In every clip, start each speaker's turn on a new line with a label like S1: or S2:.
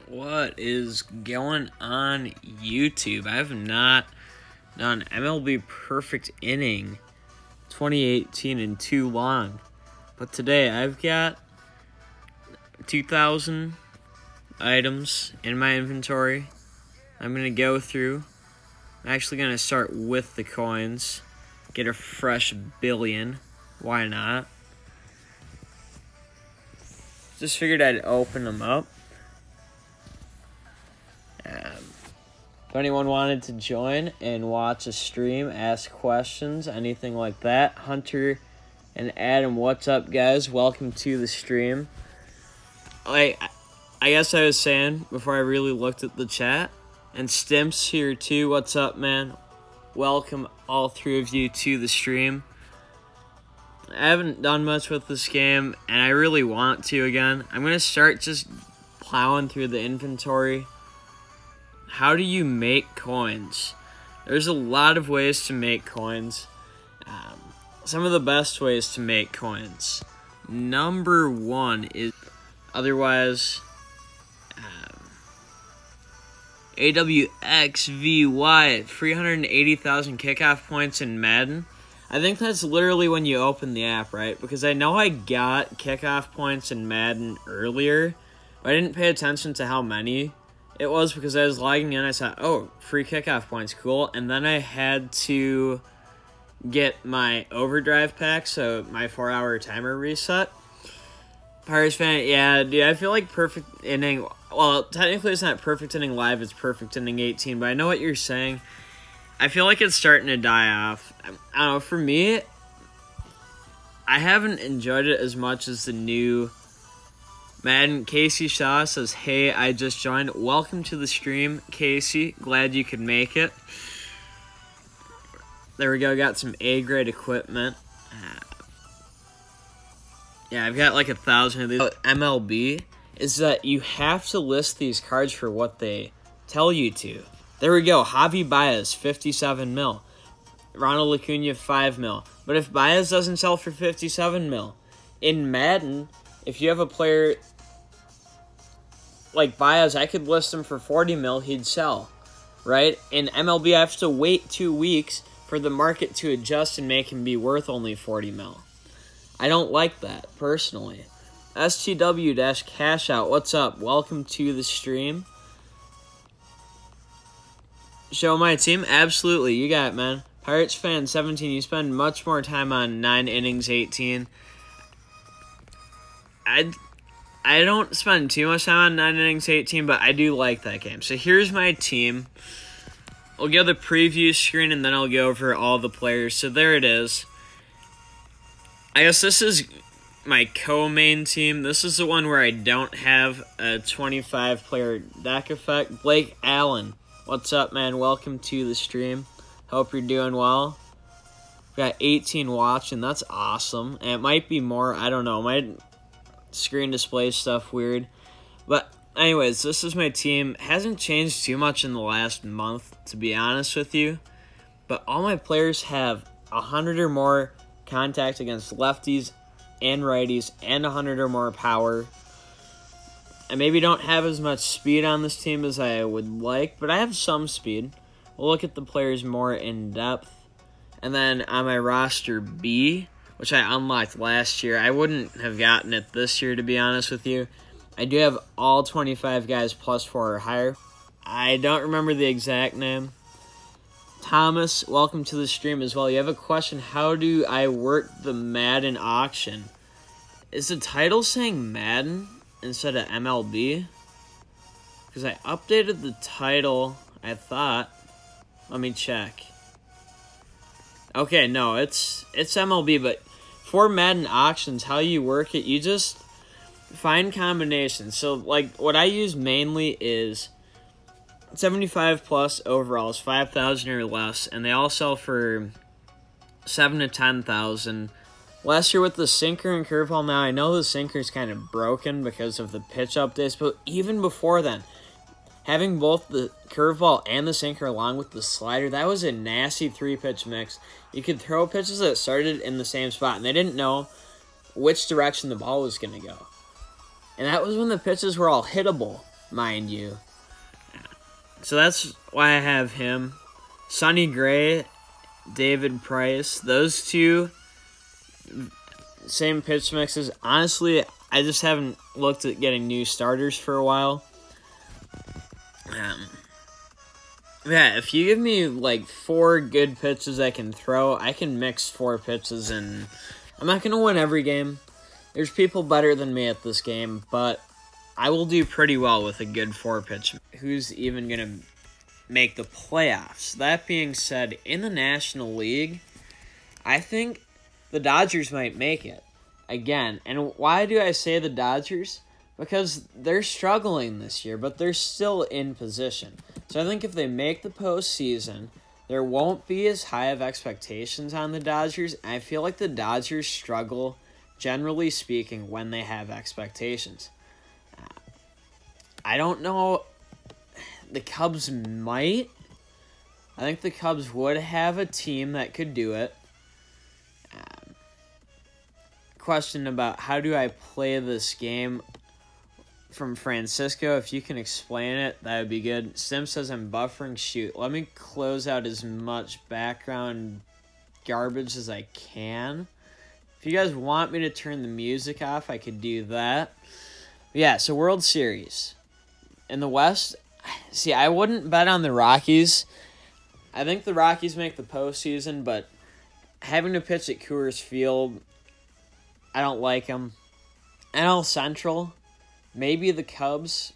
S1: What is going on YouTube? I have not done MLB Perfect Inning 2018 in too long. But today I've got 2,000 items in my inventory. I'm going to go through. I'm actually going to start with the coins. Get a fresh billion. Why not? Just figured I'd open them up. If anyone wanted to join and watch a stream, ask questions, anything like that, Hunter and Adam, what's up, guys? Welcome to the stream. I guess I was saying before I really looked at the chat, and Stimps here too. What's up, man? Welcome all three of you to the stream. I haven't done much with this game, and I really want to again. I'm going to start just plowing through the inventory. How do you make coins? There's a lot of ways to make coins. Some of the best ways to make coins. Number one is otherwise AWXVY 380,000 kickoff points in Madden. I think that's literally when you open the app, right? Because I know I got kickoff points in Madden earlier, but I didn't pay attention to how many it was because I was logging in. I saw, oh, free kickoff points, cool. And then I had to get my overdrive pack, so my 4-hour timer reset. Pirates fan, yeah, dude, I feel like Perfect Inning, well, technically it's not Perfect Inning Live, it's Perfect Inning 18, but I know what you're saying. I feel like it's starting to die off. I don't know, for me, I haven't enjoyed it as much as the new Madden. Casey Shaw says, hey, I just joined. Welcome to the stream, Casey. Glad you could make it. There we go. Got some A-grade equipment. Yeah, I've got like 1,000 of these. MLB is that you have to list these cards for what they tell you to. There we go. Javi Baez, 57 mil. Ronald Acuna, 5 mil. But if Baez doesn't sell for 57 mil, in Madden, if you have a player like Baez, I could list him for 40 mil, he'd sell, right? In MLB, I have to wait 2 weeks for the market to adjust and make him be worth only 40 mil. I don't like that, personally. STW-Cash-Out, what's up? Welcome to the stream. Show my team? Absolutely, you got it, man. Pirates fan 17, you spend much more time on 9 innings 18. I don't spend too much time on 9 innings 18, but I do like that game. So here's my team. I'll go to the preview screen, and then I'll go over all the players. So there it is. I guess this is my co-main team. This is the one where I don't have a 25-player deck effect. Blake Allen, what's up, man? Welcome to the stream. Hope you're doing well. Got 18 watching. That's awesome. And it might be more. I don't know. My screen display stuff weird. But anyways, this is my team. Hasn't changed too much in the last month, to be honest with you. But all my players have 100 or more contact against lefties and righties and 100 or more power. I maybe don't have as much speed on this team as I would like, but I have some speed. We'll look at the players more in depth. And then on my roster B, which I unlocked last year, I wouldn't have gotten it this year, to be honest with you. I do have all 25 guys +4 or higher. I don't remember the exact name. Thomas, welcome to the stream as well. You have a question, how do I work the Madden auction? Is the title saying Madden instead of MLB? Because I updated the title, I thought. Let me check. Okay, no, it's MLB, but for Madden auctions, how you work it, you just find combinations. So, like, what I use mainly is 75 plus overalls, 5,000 or less, and they all sell for 7 to 10,000. Last year with the sinker and curveball, now I know the sinker's kind of broken because of the pitch updates, but even before then, having both the curveball and the sinker along with the slider, that was a nasty 3-pitch mix. You could throw pitches that started in the same spot, and they didn't know which direction the ball was going to go. And that was when the pitches were all hittable. mind you. So that's why I have him. Sonny Gray, David Price, those two, same pitch mixes. Honestly, I just haven't looked at getting new starters for a while. Yeah, if you give me like 4 good pitches I can throw, I can mix 4 pitches, and I'm not going to win every game. There's people better than me at this game, but I will do pretty well with a good 4-pitch. Who's even going to make the playoffs? That being said, in the National League, I think the Dodgers might make it again. And why do I say the Dodgers? Because they're struggling this year, but they're still in position. So I think if they make the postseason, there won't be as high of expectations on the Dodgers. And I feel like the Dodgers struggle, generally speaking, when they have expectations. I don't know. The Cubs might. I think the Cubs would have a team that could do it. Question about how do I play this game from Francisco. If you can explain it, that would be good. Sim says I'm buffering. Shoot. Let me close out as much background garbage as I can. If you guys want me to turn the music off, I could do that. But yeah, so World Series. In the West, see, I wouldn't bet on the Rockies. I think the Rockies make the postseason, but having to pitch at Coors Field, I don't like them. NL Central, maybe the Cubs.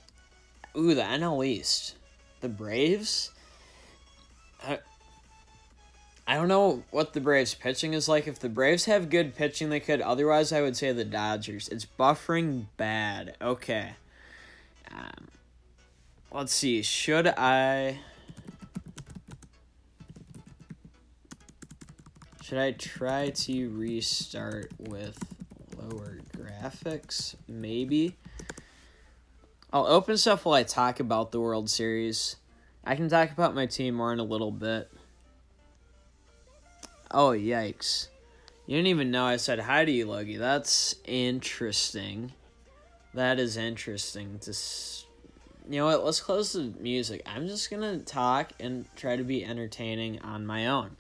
S1: Ooh, the NL East. The Braves? I don't know what the Braves' pitching is like. If the Braves have good pitching, they could. Otherwise, I would say the Dodgers. It's buffering bad. Okay. Let's see. Should I try to restart with lower graphics? Maybe. I'll open stuff while I talk about the World Series. I can talk about my team more in a little bit. Oh, yikes. You didn't even know I said hi to you, Logie. That's interesting. That is interesting. You know what? Let's close the music. I'm just going to talk and try to be entertaining on my own.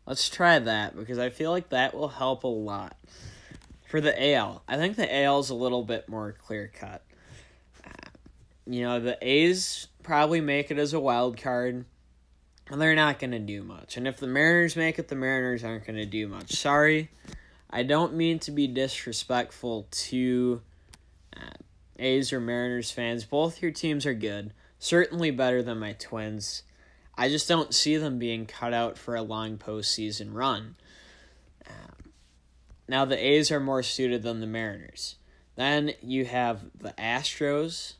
S1: Let's try that because I feel like that will help a lot. For the AL, I think the AL is a little bit more clear-cut. The A's probably make it as a wild card. And they're not going to do much. And if the Mariners make it, the Mariners aren't going to do much. Sorry. I don't mean to be disrespectful to A's or Mariners fans. Both your teams are good. Certainly better than my Twins. I just don't see them being cut out for a long postseason run. Now, the A's are more suited than the Mariners. Then you have the Astros,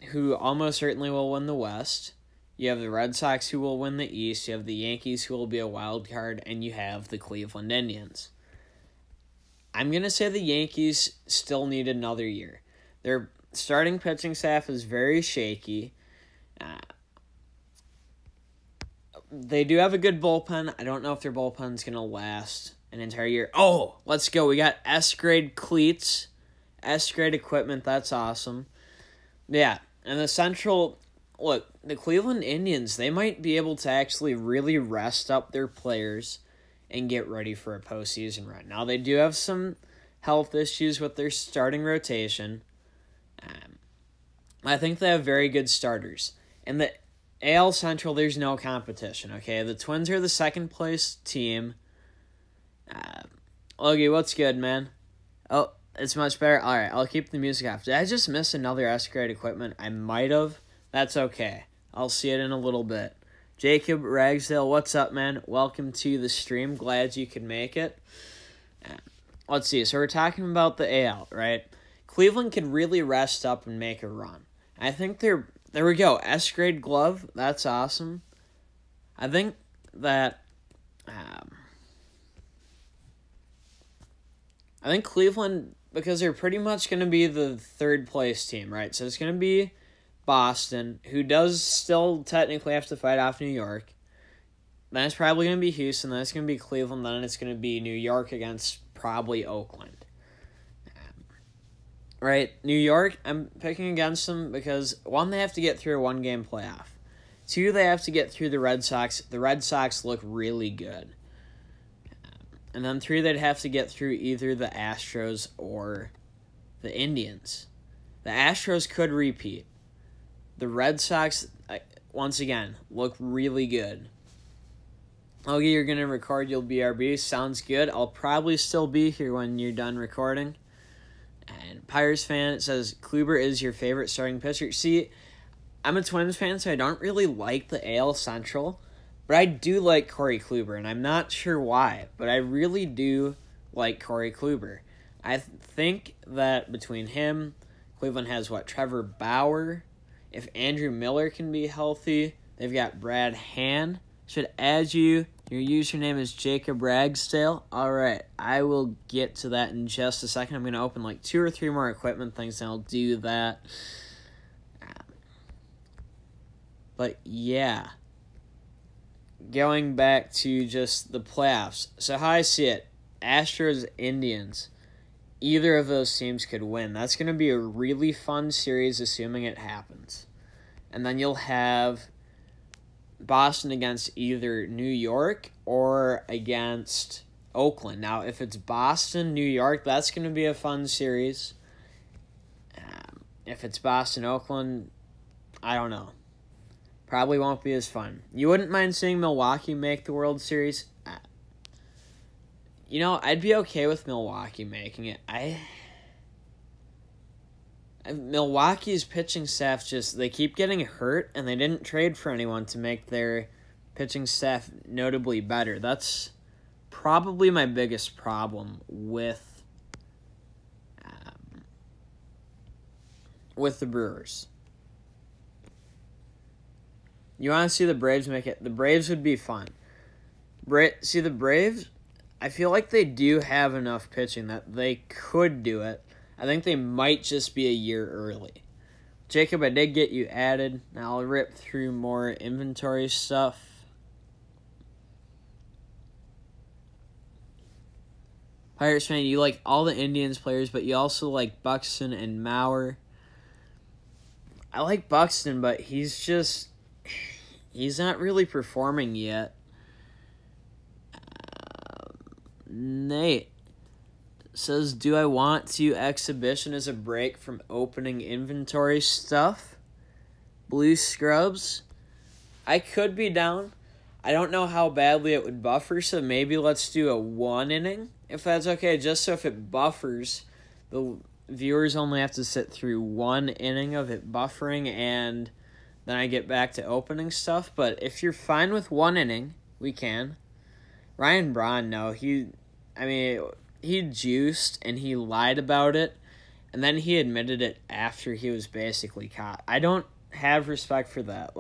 S1: who almost certainly will win the West. You have the Red Sox, who will win the East. You have the Yankees, who will be a wild card. And you have the Cleveland Indians. I'm going to say the Yankees still need another year. Their starting pitching staff is very shaky. They do have a good bullpen. I don't know if their bullpen's going to last an entire year. Oh, let's go. We got S-grade cleats, S-grade equipment. That's awesome. Yeah, and the Central... Look, the Cleveland Indians, they might be able to actually really rest up their players and get ready for a postseason run. Now, they do have some health issues with their starting rotation. I think they have very good starters. In the AL Central, there's no competition, okay? The Twins are the second-place team. Logie, what's good, man? Oh, it's much better? All right, I'll keep the music off. Did I just miss another S-grade equipment? I might have. That's okay. I'll see it in a little bit. Jacob Ragsdale, what's up, man? Welcome to the stream. Glad you could make it. Let's see. So we're talking about the AL, right? Cleveland could really rest up and make a run. I think there we go. S-grade glove. That's awesome. I think that I think Cleveland, because they're pretty much going to be the third-place team, right? So it's going to be Boston, who does still technically have to fight off New York. Then it's probably going to be Houston. Then it's going to be Cleveland. Then it's going to be New York against probably Oakland. right? New York, I'm picking against them because, one, they have to get through a one-game playoff. Two, they have to get through the Red Sox. The Red Sox look really good. And then three, they'd have to get through either the Astros or the Indians. The Astros could repeat. The Red Sox, once again, look really good. Okay, you're going to record, you'll BRB. Sounds good. I'll probably still be here when you're done recording. And Pirates fan, it says, Kluber is your favorite starting pitcher. See, I'm a Twins fan, so I don't really like the AL Central. But I do like Corey Kluber, and I'm not sure why. But I really do like Corey Kluber. I think that between him, Cleveland has, Trevor Bauer. If Andrew Miller can be healthy, they've got Brad Hand. Should add you. Your username is Jacob Ragsdale. Alright, I will get to that in just a second. I'm going to open 2 or 3 more equipment things, and I'll do that. But yeah. Going back to just the playoffs. So how I see it, Astros, Indians, either of those teams could win. That's going to be a really fun series, assuming it happens. And then you'll have Boston against either New York or against Oakland. Now, if it's Boston, New York, that's going to be a fun series. If it's Boston, Oakland, I don't know. Probably won't be as fun. You wouldn't mind seeing Milwaukee make the World Series? I'd be okay with Milwaukee making it. Milwaukee's pitching staff they keep getting hurt, and they didn't trade for anyone to make their pitching staff notably better. That's probably my biggest problem with the Brewers. You want to see the Braves make it? The Braves would be fun. See, the Braves, I feel like they do have enough pitching that they could do it. I think they might just be a year early. Jacob, I did get you added. Now I'll rip through more inventory stuff. Pirates fan, you like all the Indians players, but you also like Buxton and Mauer. I like Buxton, but he's not really performing yet. Nate says, do I want to exhibition as a break from opening inventory stuff? Blue Scrubs? I could be down. I don't know how badly it would buffer, so maybe let's do a 1 inning, if that's okay. Just so if it buffers, the viewers only have to sit through 1 inning of it buffering, and then I get back to opening stuff. But if you're fine with 1 inning, we can. Ryan Braun, no, he juiced and he lied about it, and then he admitted it after he was basically caught. I don't have respect for that.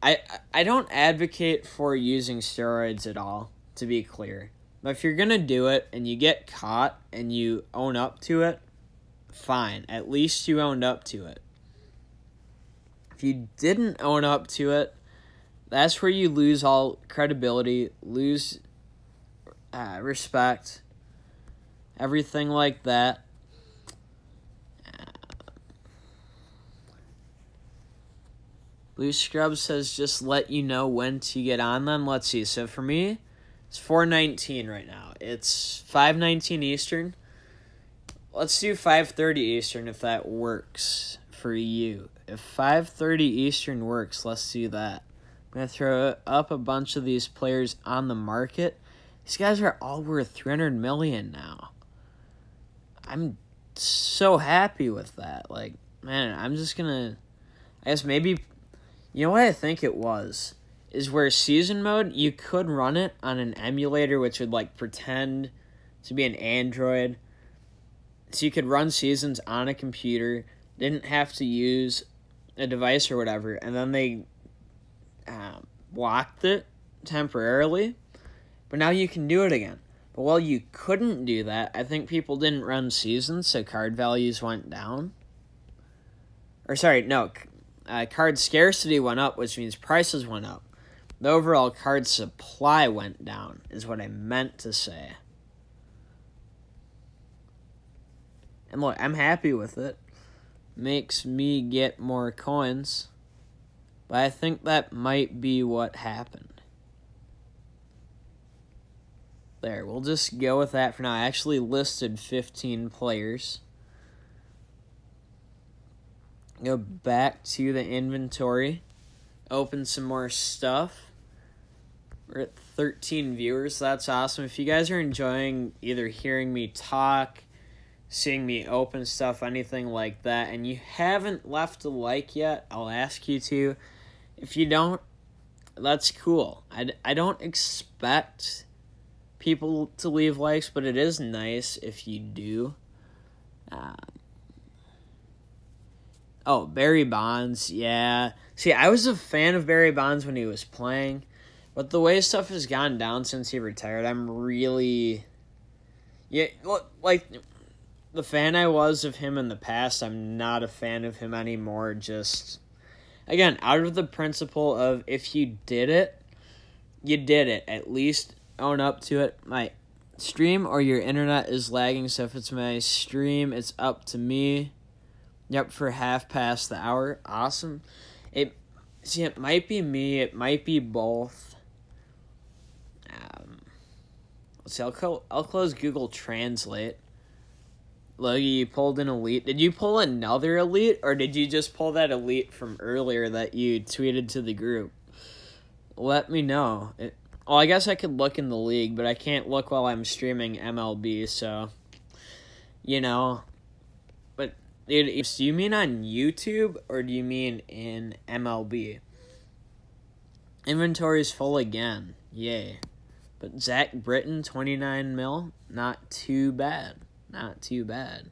S1: I don't advocate for using steroids at all, to be clear. But if you're going to do it and you get caught and you own up to it, fine. At least you owned up to it. If you didn't own up to it, that's where you lose all credibility, lose respect, everything like that. Blue Scrub says, just let you know when to get on them. Let's see. So for me, it's 4:19 right now. It's 5:19 Eastern. Let's do 5:30 Eastern if that works for you. If 5:30 Eastern works, let's do that. I'm going to throw up a bunch of these players on the market. These guys are all worth $300 million now. I'm so happy with that. I'm just going to, I guess maybe, you know what I think it was? Is where season mode, you could run it on an emulator, which would pretend to be an Android. So you could run seasons on a computer, didn't have to use a device or whatever, and then they blocked it temporarily. But now you can do it again. But while you couldn't do that, I think people didn't run seasons, so card values went down. Card scarcity went up, which means prices went up. The overall card supply went down, is what I meant to say. And look, I'm happy with it. Makes me get more coins. But I think that might be what happened. There, we'll just go with that for now. I actually listed 15 players. Go back to the inventory. Open some more stuff. We're at 13 viewers. That's awesome. If you guys are enjoying either hearing me talk, seeing me open stuff, anything like that, and you haven't left a like yet, I'll ask you to. If you don't, that's cool. I don't expect people to leave likes, but it is nice if you do. Barry Bonds, yeah. See, I was a fan of Barry Bonds when he was playing, but the way stuff has gone down since he retired, I'm really... Yeah, like, the fan I was of him in the past, I'm not a fan of him anymore. Just, again, out of the principle of if you did it, you did it. At least own up to it. My stream or your internet is lagging, so if it's my stream, it's up to me. Yep, for half past the hour. Awesome. It might be me. It might be both. Let's see. I'll close Google Translate. Logie, you pulled an elite. Did you pull another elite, or did you just pull that elite from earlier that you tweeted to the group? Let me know. I guess I could look in the league, but I can't look while I'm streaming MLB, so, But, dude, do you mean on YouTube, or do you mean in MLB? Inventory's full again. Yay. But Zach Britton, 29 mil, not too bad. Not too bad.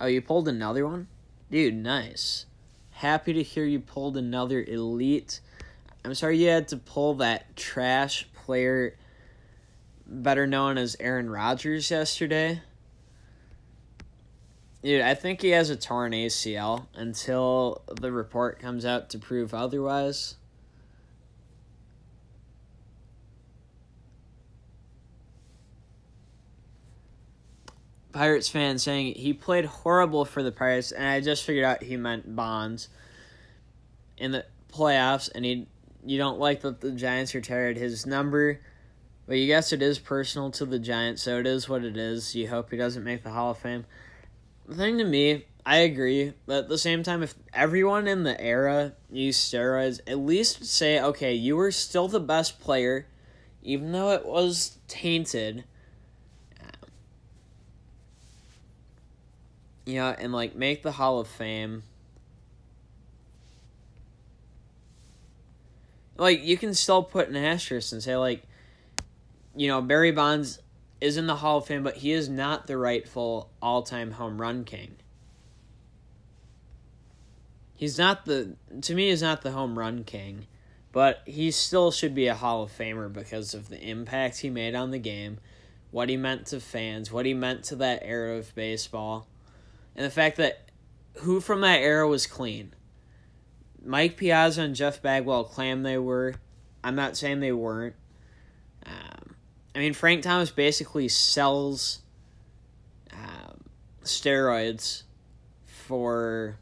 S1: Oh, you pulled another one? Dude, nice. Happy to hear you pulled another elite. I'm sorry you had to pull that trash player, better known as Aaron Rodgers, yesterday. Dude, I think he has a torn ACL until the report comes out to prove otherwise. Pirates fan saying he played horrible for the Pirates, and I just figured out he meant Bonds in the playoffs, and you don't like that the Giants retired his number, but you guess it is personal to the Giants, so it is what it is. You hope he doesn't make the Hall of Fame. The thing to me, I agree, but at the same time, if everyone in the era used steroids, at least say, okay, you were still the best player, even though it was tainted. And, make the Hall of Fame. You can still put an asterisk and say, Barry Bonds is in the Hall of Fame, but he is not the rightful all-time home run king. He's not the home run king, but he still should be a Hall of Famer because of the impact he made on the game, what he meant to fans, what he meant to that era of baseball. And the fact that who from that era was clean? Mike Piazza and Jeff Bagwell claim they were. I'm not saying they weren't. Frank Thomas basically sells steroids for,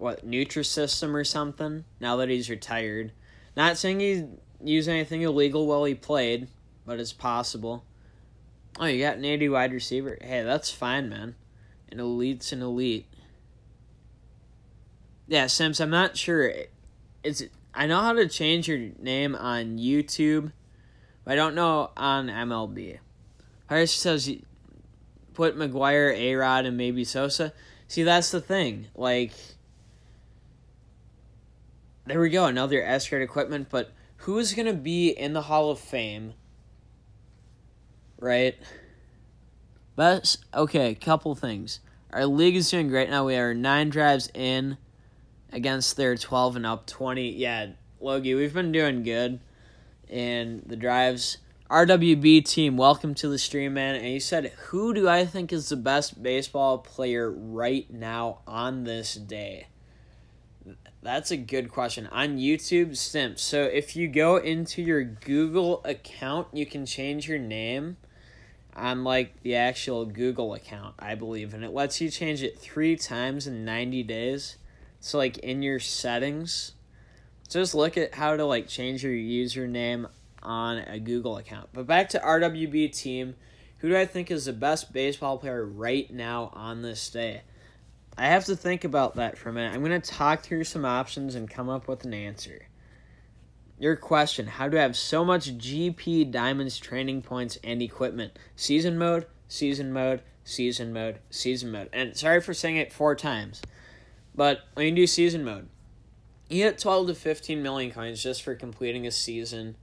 S1: Nutrisystem or something, now that he's retired. Not saying he used anything illegal while he played, but it's possible. Oh, you got an 80 wide receiver? Hey, that's fine, man. An elite's an elite. Yeah, Sims, I'm not sure. I know how to change your name on YouTube, but I don't know on MLB. Harris says put McGuire, A-Rod, and maybe Sosa. See, that's the thing. There we go, another S-grade equipment, but who's going to be in the Hall of Fame, right? But, okay, couple things. Our league is doing great now. We are 9 drives in against their 12 and up 20. Yeah, Logie, we've been doing good in the drives. RWB team, welcome to the stream, man. And you said, who do I think is the best baseball player right now on this day? That's a good question. On YouTube, Simps. So if you go into your Google account, you can change your name. on like the actual Google account, I believe, and it lets you change it 3 times in 90 days. So like in your settings, just look at how to like change your username on a Google account. But back to RWB team, who do I think is the best baseball player right now on this day? I have to think about that for a minute. I'm going to talk through some options and come up with an answer. Your question, how do I have so much GP Diamonds training points and equipment? Season mode, season mode, season mode, season mode. And sorry for saying it 4 times, but when you do season mode, you get 12 to 15 million coins just for completing a season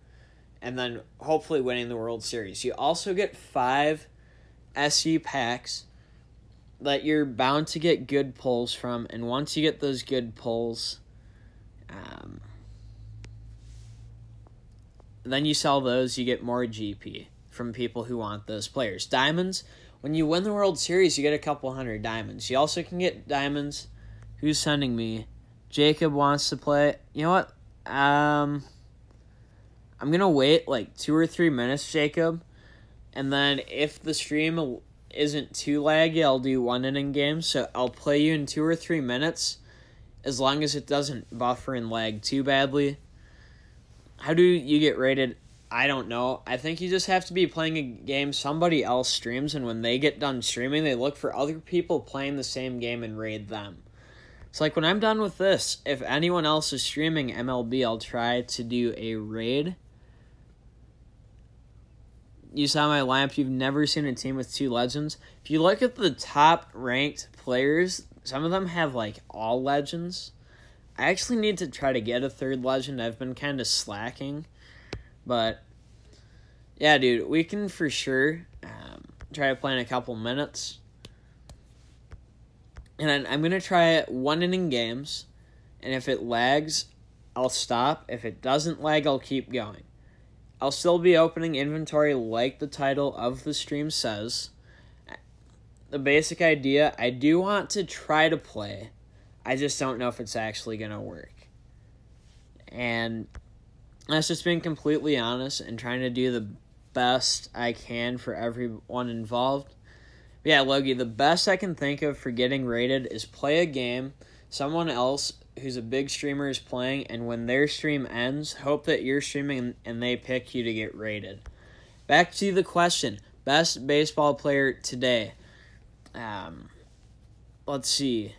S1: and then hopefully winning the World Series. You also get 5 SU packs that you're bound to get good pulls from, and once you get those good pulls, then you sell those, you get more GP from people who want those players. Diamonds, when you win the World Series, you get a couple hundred diamonds. You also can get diamonds. Who's sending me? Jacob wants to play. You know what? I'm going to wait like 2 or 3 minutes, Jacob. And then if the stream isn't too laggy, I'll do 1-inning games. So I'll play you in 2 or 3 minutes as long as it doesn't buffer and lag too badly. How do you get rated? I don't know. I think you just have to be playing a game somebody else streams, and when they get done streaming, they look for other people playing the same game and raid them. It's like when I'm done with this, if anyone else is streaming MLB, I'll try to do a raid. You saw my lineup. You've never seen a team with 2 legends. If you look at the top ranked players, some of them have like all legends. I actually need to try to get a 3rd legend. I've been kind of slacking. But, yeah, dude, we can for sure try to play in a couple minutes. And I'm going to try 1-inning games. And if it lags, I'll stop. If it doesn't lag, I'll keep going. I'll still be opening inventory like the title of the stream says. The basic idea, I do want to try to play. I just don't know if it's actually going to work. And that's just being completely honest and trying to do the best I can for everyone involved. But yeah, Logie, the best I can think of for getting rated is play a game, someone else who's a big streamer is playing, and when their stream ends, hope that you're streaming and they pick you to get rated. Back to the question, best baseball player today. Let's see.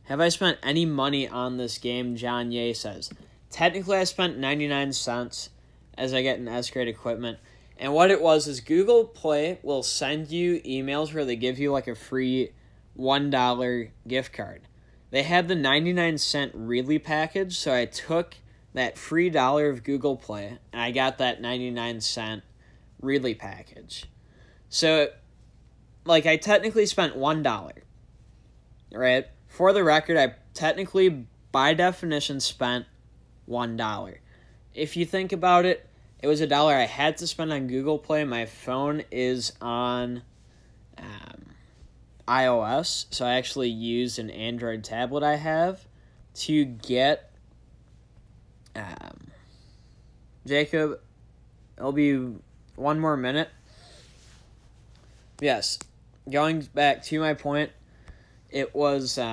S1: Have I spent any money on this game? John Ye says. Technically, I spent 99 cents as I get an S-grade equipment. And what it was is Google Play will send you emails where they give you like a free $1 gift card. They had the 99-cent Really package, so I took that free $1 of Google Play, and I got that 99-cent Really package. So, like, I technically spent $1, right? For the record, I technically, by definition, spent $1. If you think about it, it was $1 I had to spend on Google Play. My phone is on iOS, so I actually used an Android tablet I have to get Jacob. It'll be 1 more minute. Yes, going back to my point, it was it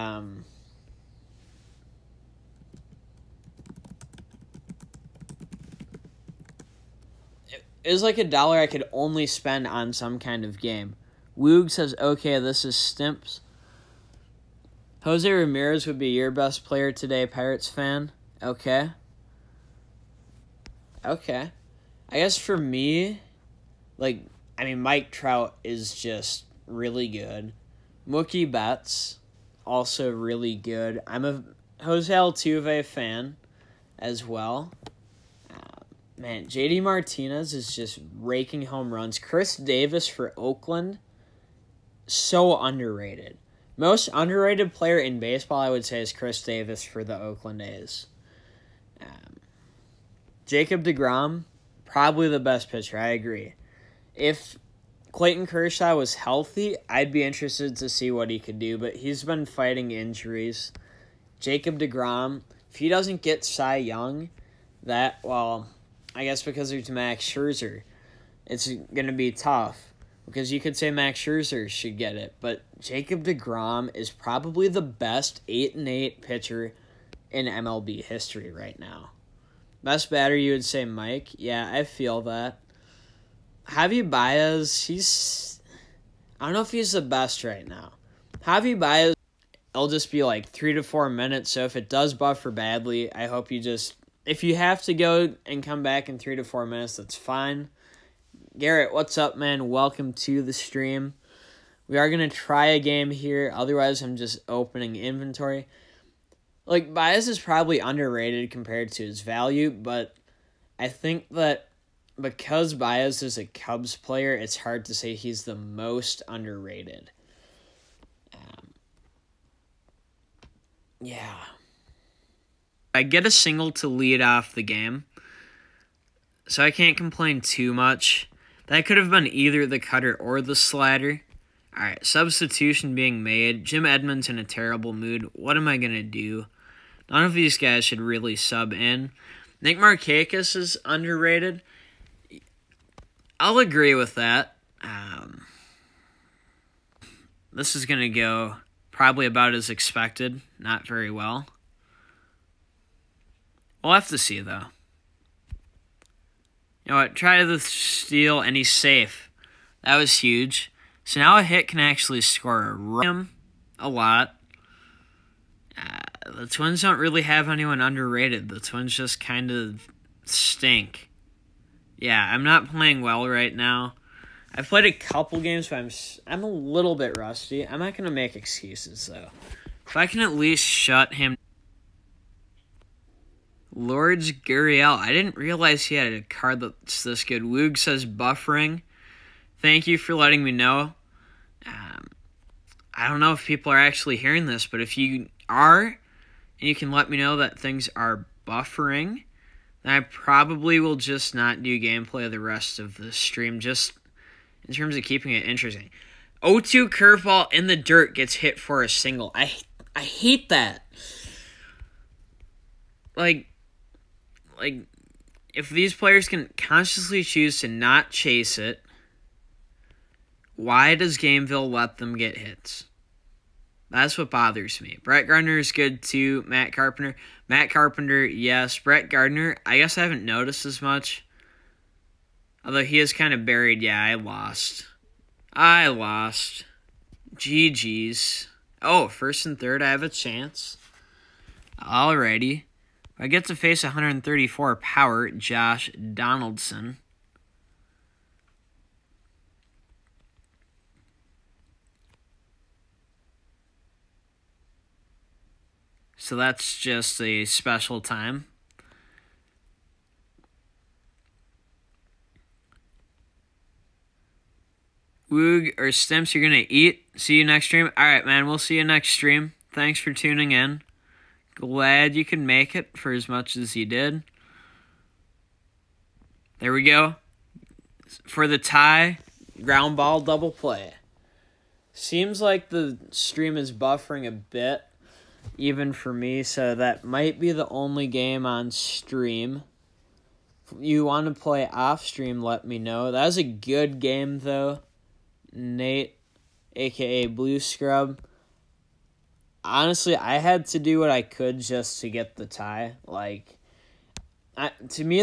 S1: was like $1 I could only spend on some kind of game. Woog says, okay, this is Stimps. Jose Ramirez would be your best player today, Pirates fan. Okay. I guess for me, Mike Trout is just really good. Mookie Betts, also really good. I'm a Jose Altuve fan as well. Man, JD Martinez is just raking home runs. Chris Davis for Oakland, so underrated. Most underrated player in baseball, I would say, is Chris Davis for the Oakland A's. Jacob deGrom, probably the best pitcher, I agree. If Clayton Kershaw was healthy, I'd be interested to see what he could do, but he's been fighting injuries. Jacob deGrom, if he doesn't get Cy Young, I guess because there's Max Scherzer, it's going to be tough. because you could say Max Scherzer should get it, but Jacob deGrom is probably the best 8-8 pitcher in MLB history right now. Best batter, you would say Mike. Yeah, I feel that. Javi Baez, I don't know if he's the best right now. Javi Baez, it'll just be like 3 to 4 minutes, so if it does buffer badly, I hope you just, if you have to go and come back in 3 to 4 minutes, that's fine. Garrett, what's up, man? Welcome to the stream. We are going to try a game here. Otherwise, I'm just opening inventory. Like, Baez is probably underrated compared to his value, but I think that because Baez is a Cubs player, it's hard to say he's the most underrated. Yeah. I get a single to lead off the game, so I can't complain too much. That could have been either the cutter or the slider. All right, substitution being made. Jim Edmonds in a terrible mood. What am I going to do? None of these guys should really sub in. Nick Markakis is underrated. I'll agree with that. This is going to go probably about as expected. Not very well. We'll have to see, though. You know what? Try the steal, and he's safe. That was huge. So now a hit can actually score a lot. The Twins don't really have anyone underrated. The Twins just kind of stink. Yeah, I'm not playing well right now. I've played a couple games, but I'm a little bit rusty. I'm not going to make excuses, though. If I can at least shut him. Lourdes Gurriel. I didn't realize he had a card that's this good. Woog says buffering. Thank you for letting me know. I don't know if people are actually hearing this, but if you are, and you can let me know that things are buffering, then I probably will just not do gameplay the rest of the stream, just in terms of keeping it interesting. 0-2 curveball in the dirt gets hit for a single. I hate that. Like, if these players can consciously choose to not chase it, why does Gameville let them get hits? That's what bothers me. Brett Gardner is good too. Matt Carpenter, yes. Brett Gardner, I guess I haven't noticed as much. Although he is kind of buried. Yeah, I lost. GG's. Oh, first and third, I have a chance. Alrighty. I get to face 134 power, Josh Donaldson. So that's just a special time. Woog or Stimps, you're going to eat. See you next stream. All right, man, we'll see you next stream. Thanks for tuning in. Glad you could make it for as much as you did. There we go. For the tie, ground ball double play. Seems like the stream is buffering a bit, even for me, so that might be the only game on stream. If you want to play off stream, let me know. That was a good game, though. Nate, a.k.a. Blue Scrub. Honestly, I had to do what I could just to get the tie. To me, that